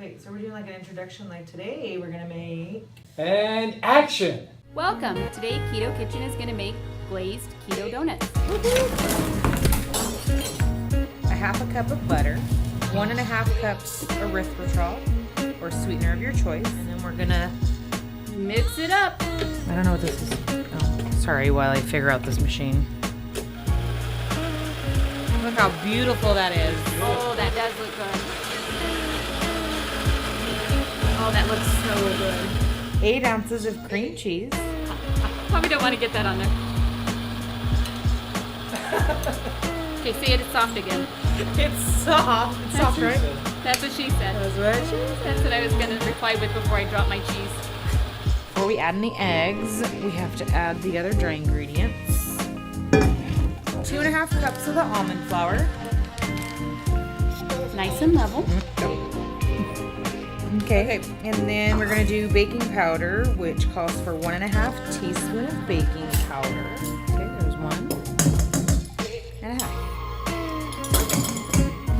Wait, so we're doing like an introduction like today we're gonna make... And action! Welcome! Today Keto Kitchen is going to make glazed keto donuts. A half a cup of butter, 1.5 cups erythritol or sweetener of your choice, and then we're gonna Mix it up! I don't know what this is. Oh, sorry while I figure out this machine. Look how beautiful that is. Oh, that does look good. Oh, that looks so good. 8 ounces of cream cheese. Probably don't want to get that on there. Okay, say it's soft again. It's soft. It's soft, right? That's what she said. That's what she said. That's what I was going to reply with before I drop my cheese. Before we add any eggs, we have to add the other dry ingredients. 2.5 cups of the almond flour. Nice and level. Okay, and then we're gonna do baking powder, which calls for 1.5 teaspoon of baking powder. Okay, there's 1.5.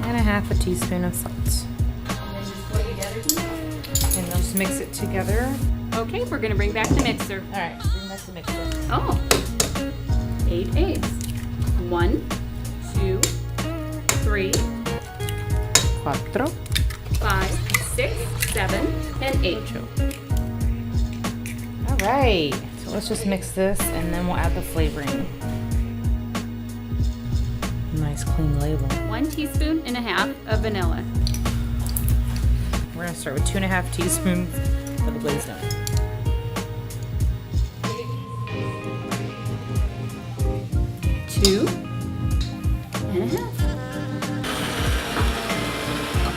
And a half a teaspoon of salt. And then just put it together. And we'll just mix it together. Okay, we're going to bring back the mixer. All right, bring back the mixer. Oh, 8 eggs. 1, 2, 3, 4, 5, 6, 7, and 8. All right, so let's just mix this and then we'll add the flavoring. Nice clean label. 1.5 teaspoons of vanilla. We're gonna start with 2.5 teaspoons of the glazed donut. Two. 1.5.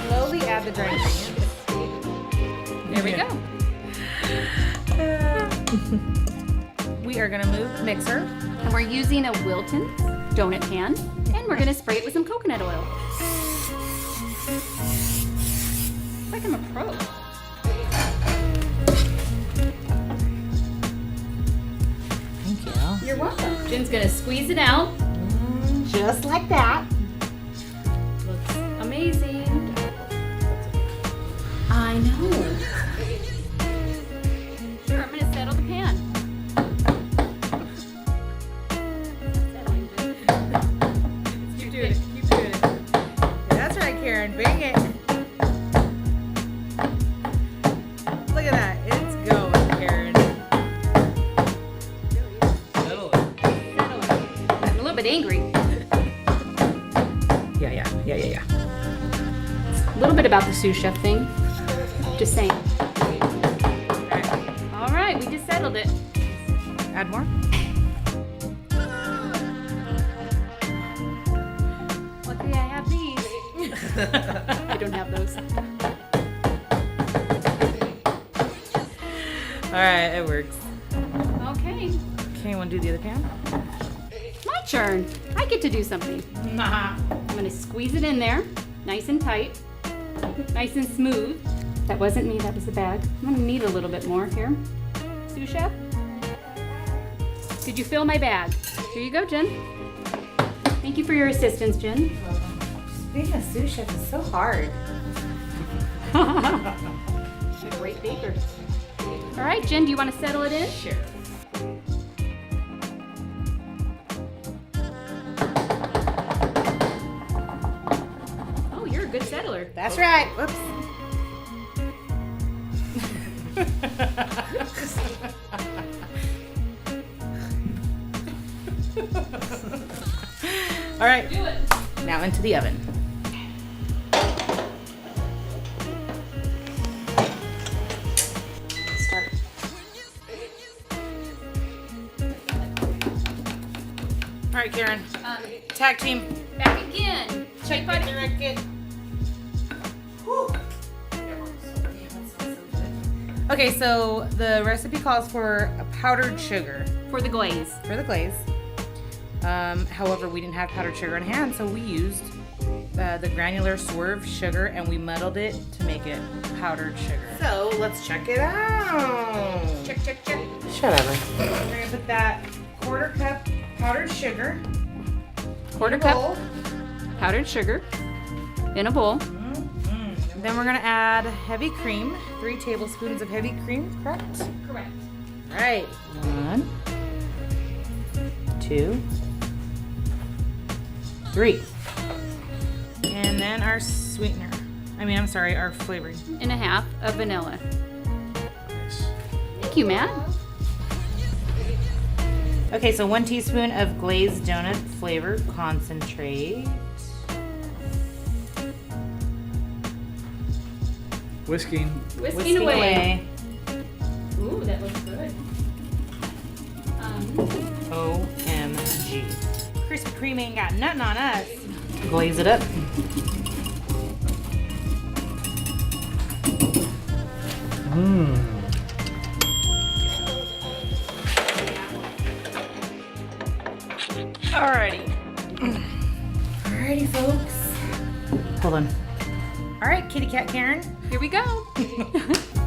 Slowly add the dry ingredients. There we go. We are gonna move the mixer. And we're using a Wilton donut pan, and we're gonna spray it with some coconut oil. It's like I'm a pro. Thank you. You're welcome. Jen's gonna squeeze it out. Just like that. Looks amazing. I know. Sure, I'm gonna settle the pan. Keep doing it. Keep doing it. That's right, Karen. Bring it. Look at that. It's going, Karen. Settle it. I'm a little bit angry. Yeah. A little bit about the sous chef thing. Just saying. All right, we just settled it. Add more. Luckily, I have these. I don't have those. All right, it works. Okay, Okay, want to do the other pan? my turn. I get to do something. Nah. I'm gonna squeeze it in there, nice and tight, nice and smooth. That wasn't me, that was the bag. I'm gonna need a little bit more here. Sous chef? Did you fill my bag? Here you go, Jen. Thank you for your assistance, Jen. Being a sous chef is so hard. A great baker. All right, Jen, do you want to settle it in? Sure. Oh, you're a good settler. That's right. Whoops. All right. Do it. Now into the oven. Start. All right, Karen. Tag team. Back again. Check buddy. Direct it. Okay, so the recipe calls for a powdered sugar For the glaze. for the glaze. However, we didn't have powdered sugar on hand, so we used the granular Swerve sugar and we muddled it to make it powdered sugar. So let's check it out. Check. Shut up. We're gonna put that 1/4 cup powdered sugar. 1/4 in a cup bowl. powdered sugar in a bowl. Then Then we're gonna add heavy cream, 3 tablespoons of heavy cream, correct? Correct. All right, 1, 2, 3. And then our sweetener. Our flavoring. And a half of vanilla. Thank you, Matt. Okay, so 1 teaspoon of glazed donut flavor concentrate. Whisking. Whisking away. Ooh, that looks good. OMG. Krispy Kreme ain't got nothing on us. Glaze it up. Mmm. Alrighty, folks. Hold on. All right, kitty cat Karen. Here we go.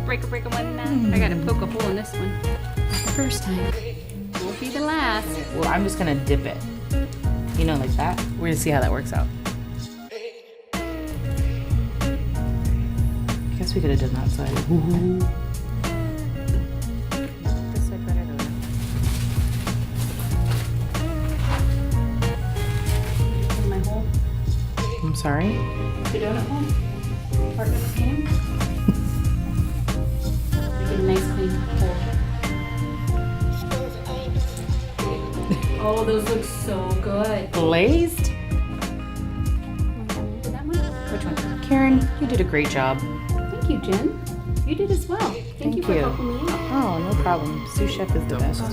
break a one. I gotta poke a hole in this one. Not the first time. Won't be the last. Well, I'm just gonna dip it. You know, like that. We're gonna see how that works out. I guess we could have done that side. Ooh. This side better though. In my hole. I'm sorry. The donut hole. Part of the can. Get a nice clean hole. Oh, those look so good. Glazed? That one? Which one? Karen, you did a great job. Thank you, Jen. You did as well. Thank you for helping me out. Oh, no problem. Sous chef is the best.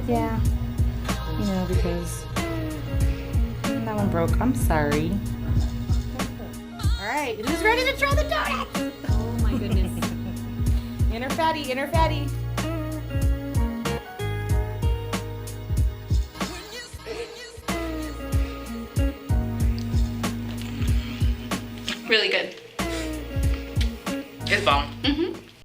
Yeah. You know, because that one broke. I'm sorry. All right, who's ready to try the donut? Oh my goodness. Inner fatty, inner fatty. Really good. It's bomb. Mm-hmm.